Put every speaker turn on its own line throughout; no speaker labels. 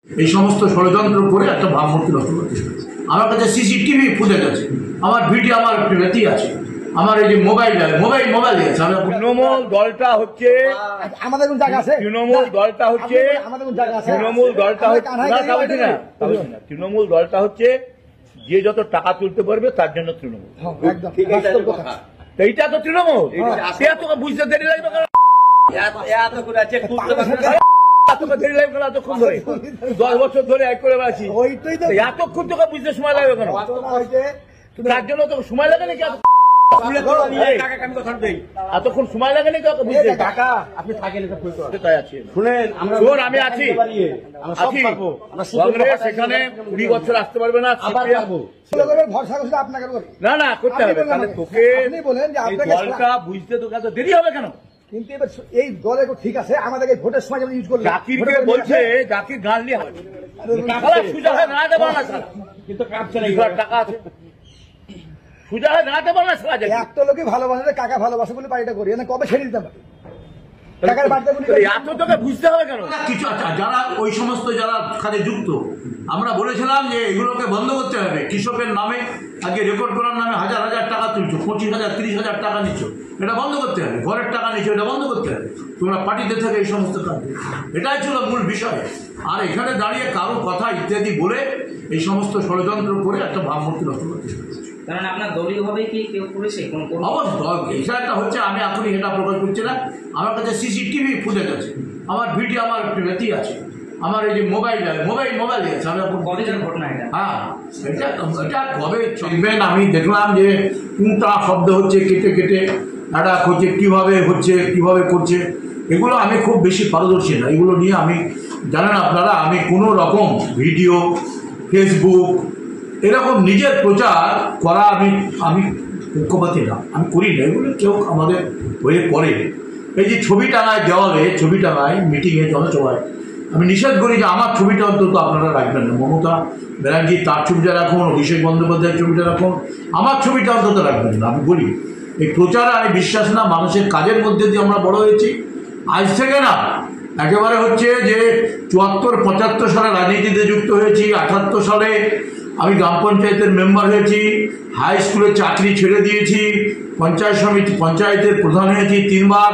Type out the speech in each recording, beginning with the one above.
এই সমস্ত ষড়যন্ত্র করে একটা ভাবমূর্তি নষ্ট করতে। আমার কাছে সিসিটিভি ফুটেজ আছে, আমার ভিডিও, আমার প্রেতি আছে, আমার এই যে মোবাইল আছে।
তৃণমূল দলটা হচ্ছে
আমাদের কোন জায়গা আছে?
তৃণমূল দলটা হচ্ছে
আমাদের কোন জায়গা আছে?
তৃণমূল দলটা হচ্ছে তৃণমূল দলটা হচ্ছে যে যত টাকা তুলতে পারবে তার জন্য তৃণমূল। এইটা তো তৃণমূল, তোকে বুঝতে দেরি লাগবে কেন? দেরি লাগবে কেন? এতক্ষণ ধরে 10 বছর ধরে এক করে বেড়াচ্ছি, এতক্ষণ তোকে বুঝতে সময় লাগবে কেন? তার জন্য তোকে সময় লাগে নাকি? এতক্ষণ সময় লাগে নাকি বুঝতে? শুনেন, আমি আছি কংগ্রেস এখানে 20 বছর আসতে পারবে না। না না করতে হবে, তোকে দলটা বুঝতে তোকে এত দেরি হবে কেন?
কিন্তু এবার এই দলে ঠিক আছে, আমাদেরকে ভোটের সময় যেমন ইউজ করলো।
জাকিরকে বলছে, জাকির গাঁড়লি হবে সুজা হয়ে দাঁড়াতে পারে না, কিন্তু টাকা আছে সুজা হয়ে দাঁড়াতে পারে না।
একটা লোকই ভালোবাসে, কাকা ভালোবাসে বলে বাড়িটা করি, কবে ছেড়ে দিতে পারে?
বুঝতে হবে কেন?
কিছু আছে যারা ওই সমস্ত যারা কাজে যুক্ত, আমরা বলেছিলাম যে এগুলোকে বন্ধ করতে হবে। কৃষকের নামে আগে রেকর্ড করার নামে হাজার হাজার টাকা তুলছো, 25,000 30,000 টাকা নিচ্ছ, এটা বন্ধ করতে হবে। ঘরের টাকা নিচ্ছ, এটা বন্ধ করতে হবে। তোমরা পার্টিতে থেকে এই সমস্ত কাজ, এটাই ছিল মূল বিষয়। আর এখানে দাঁড়িয়ে কারো কথা ইত্যাদি বলে এই সমস্ত ষড়যন্ত্র করে একটা ভাবমূর্তি নষ্ট করতে হবে।
কারণ আপনার দলীয়ভাবে কি কেউ করেছে?
অবশ্যই এটা হচ্ছে, আমি এখনই এটা প্রকাশ করছি না। আমার কাছে সিসিটিভি ফুটেজ আছে, আমার ভিডিও, আমার প্রেতি আছে, আমার এই যে মোবাইল আছে।
ঘটনা এটা?
হ্যাঁ, এটা কবে চলবেন? আমি দেখলাম যে কোনটা শব্দ হচ্ছে, কেটে কেটে এটা হচ্ছে, কিভাবে করছে, এগুলো আমি খুব বেশি পারদর্শী না। এগুলো নিয়ে আমি, জানেন আপনারা, আমি কোনো রকম ভিডিও, ফেসবুক এরকম নিজের প্রচার করা আমি পক্ষপাতী না, আমি করি না। এগুলো কেউ আমাদের হয়ে করে। এই যে ছবি টাঙায় দেওয়ালে, ছবি টাঙায় মিটিংয়ে, জনসভায়, আমি নিষেধ করি যে আমার ছবিটা অন্তত আপনারা রাখবেন না। মমতা ব্যানার্জি তার ছবিটা রাখুন, অভিষেক বন্দ্যোপাধ্যায়ের ছবিটা রাখুন, আমার ছবিটা অন্তত রাখবেন না। আমি বলি এই প্রচারে আমি বিশ্বাস না। মানুষের কাজের মধ্যে দিয়ে আমরা বড় হয়েছি, আজ থেকে না। একেবারে হচ্ছে যে 74-75 সালে রাজনীতিতে যুক্ত হয়েছি, 78 সালে আমি গ্রাম পঞ্চায়েতের মেম্বার হয়েছি, হাই স্কুলের চাকরি ছেড়ে দিয়েছি, পঞ্চায়েতের প্রধান হয়েছি 3 বার,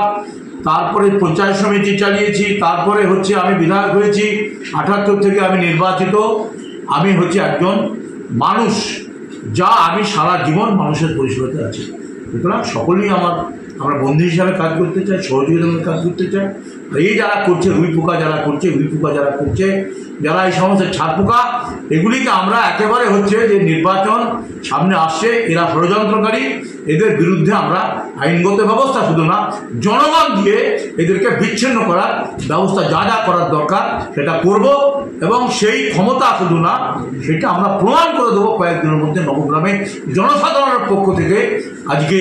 তারপরে পঞ্চায়েত সমিতি চালিয়েছি, তারপরে হচ্ছে আমি বিধায়ক হয়েছি। 78 থেকে আমি নির্বাচিত। আমি হচ্ছে একজন মানুষ, যা আমি সারা জীবন মানুষের পরিষেবাতে আছি। সুতরাং সকলেই আমরা বন্ধু হিসাবে কাজ করতে চাই, সহযোগিতার কাজ করতে চাই। এই যারা করছে, রুই পোকা যারা করছে, যারা এই সমস্ত ছাড় পোকা, এগুলিকে আমরা একেবারে হচ্ছে যে নির্বাচন সামনে আসছে, এরা ষড়যন্ত্রকারী, এদের বিরুদ্ধে আমরা আইনগত ব্যবস্থা শুধু না, জনগণ দিয়ে এদেরকে বিচ্ছিন্ন করার ব্যবস্থা যা করার দরকার সেটা করব। এবং সেই ক্ষমতা শুধু না, সেটা আমরা প্রমাণ করে দেবো কয়েকদিনের মধ্যে। নবগ্রামে জনসাধারণের পক্ষ থেকে আজকে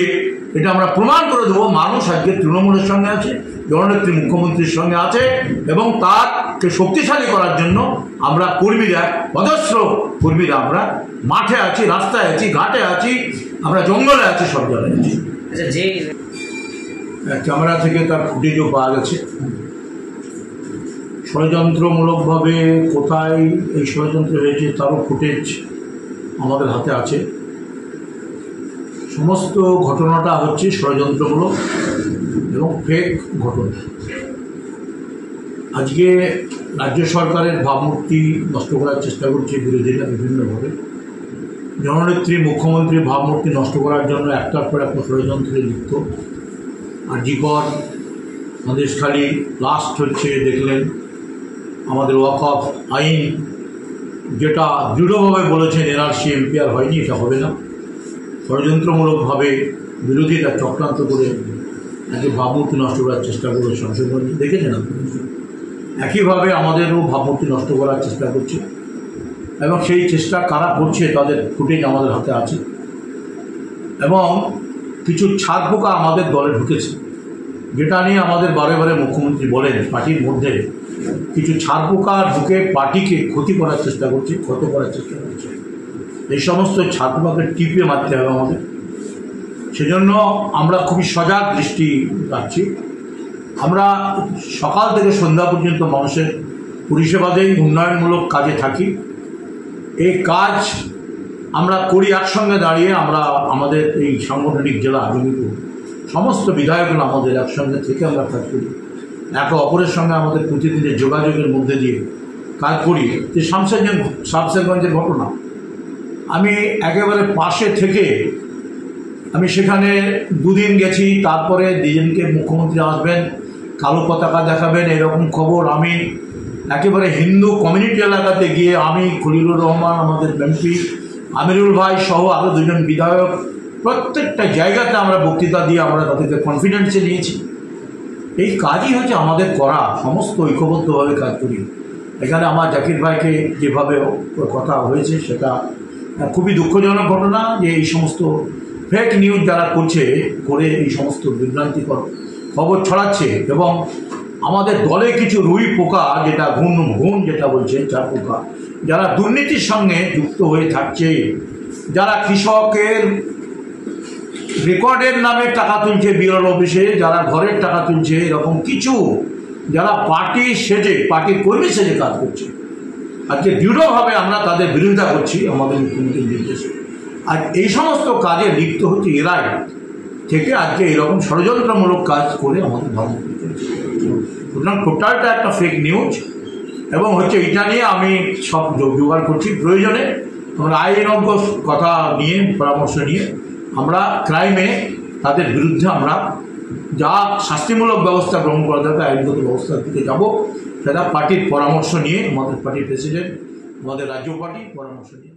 এটা আমরা প্রমাণ করে দেবো, মানুষ আজকে তৃণমূলের সঙ্গে আছে, জননেত্রী মুখ্যমন্ত্রীর সঙ্গে আছে, এবং তাকে শক্তিশালী করার জন্য আমরা কর্মীরা, অজস্র কর্মীরা আমরা মাঠে আছি, রাস্তায় আছি, ঘাটে আছি, আমরা জঙ্গলে আছি, সব জায়গায় আছি। ক্যামেরা থেকে তার ফুটেজও পাওয়া গেছে। ষড়যন্ত্রমূলকভাবে কোথায় এই ষড়যন্ত্র হয়েছে তারও ফুটেজ আমাদের হাতে আছে। সমস্ত ঘটনাটা হচ্ছে ষড়যন্ত্রমূলক এবং ফেক ঘটনা। আজকে রাজ্য সরকারের ভাবমূর্তি নষ্ট করার চেষ্টা করছে বিরোধীরা বিভিন্নভাবে। জননেত্রী মুখ্যমন্ত্রীর ভাবমূর্তি নষ্ট করার জন্য একটার পর একটা ষড়যন্ত্রে লিপ্ত। আজিকর, সন্দেশখালী, লাস্ট হচ্ছে দেখলেন আমাদের ওয়াকফ আইন, যেটা দৃঢ়ভাবে বলেছেন এনআরসি এমপিআর হয়নি, এটা হবে না। ষড়যন্ত্রমূলকভাবে বিরোধীরা চক্রান্ত করে একে ভাবমূর্তি নষ্ট করার চেষ্টা করে সংশোধন দেখেছেন আপনারা। একইভাবে আমাদেরও ভাবমূর্তি নষ্ট করার চেষ্টা করছে, এবং সেই চেষ্টা কারা করছে তাদের ফুটেজ আমাদের হাতে আছে। এবং কিছু ছাড় পোকা আমাদের দলে ঢুকেছে, যেটা নিয়ে আমাদের বারে বারে মুখ্যমন্ত্রী বলেন পার্টির মধ্যে কিছু ছাড় পোকা ঢুকে পার্টিকে ক্ষতি করার চেষ্টা করছে, ক্ষত করার চেষ্টা করছে। এই সমস্ত ছাড় পোকাকে টিপিয়ে মারতে হবে আমাদের। সেজন্য আমরা খুবই সজাগ দৃষ্টি রাখছি। আমরা সকাল থেকে সন্ধ্যা পর্যন্ত মানুষের পরিষেবাতেই উন্নয়নমূলক কাজে থাকি। এই কাজ আমরা করি একসঙ্গে দাঁড়িয়ে। আমরা আমাদের এই সাংগঠনিক জেলা জমিপুর সমস্ত বিধায়কগুলো আমাদের একসঙ্গে থেকে আমরা কাজ করি। একে অপরের সঙ্গে আমাদের প্রতিদিনের যোগাযোগের মধ্যে দিয়ে কাজ করি। যে শামসেরগঞ্জের ঘটনা, আমি একেবারে পাশে থেকে আমি সেখানে দুদিন গেছি। তারপরে দুদিনকে মুখ্যমন্ত্রী আসবেন, কালো পতাকা দেখাবেন, এরকম খবর। আমি একেবারে হিন্দু কমিউনিটি এলাকাতে গিয়ে আমি, খলিলুর রহমান, আমাদের এমপি আমিরুল ভাই সহ আরও দুজন বিধায়ক, প্রত্যেকটা জায়গাতে আমরা বক্তৃতা দিয়ে আমরা তাদেরকে কনফিডেন্সে নিয়েছি। এই কাজই হচ্ছে আমাদের করা, সমস্ত ঐক্যবদ্ধভাবে কাজ করি। এখানে আমার জাকির ভাইকে যেভাবে কথা হয়েছে সেটা খুবই দুঃখজনক ঘটনা, যে এই সমস্ত ফেক নিউজ যারা করে এই সমস্ত বিভ্রান্তিকর খবর ছড়াচ্ছে। এবং আমাদের দলে কিছু রুই পোকা, যেটা ঘুণ যেটা বলছে, চার পোকা, যারা দুর্নীতির সঙ্গে যুক্ত হয়ে থাকছে, যারা কৃষকের রেকর্ডের নামে টাকা তুলছে বিএলআর অফিসে, যারা ঘরের টাকা তুলছে, এরকম কিছু যারা পার্টির কর্মী সেজে কাজ করছে, আজকে দৃঢ়ভাবে আমরা তাদের বিরোধিতা করছি আমাদের মুখ্যমন্ত্রীর নির্দেশে। আর এই সমস্ত কাজে লিপ্ত হচ্ছে এরাই থেকে আজকে এরকম ষড়যন্ত্রমূলক কাজ করে আমাদের ধর্ম করছে। সুতরাং টোটালটা একটা ফেক নিউজ। এবং হচ্ছে এটা নিয়ে আমি সব জোগাড় করছি। প্রয়োজনে আমরা আইনজ্ঞ কথা নিয়ে পরামর্শ নিয়ে আমরা ক্রাইমে তাদের বিরুদ্ধে আমরা যা শাস্তিমূলক ব্যবস্থা গ্রহণ করা দরকার আইনগত ব্যবস্থার দিকে যাব। সেটা পার্টির পরামর্শ নিয়ে, আমাদের পার্টির প্রেসিডেন্ট, আমাদের রাজ্য পার্টির পরামর্শ নিয়ে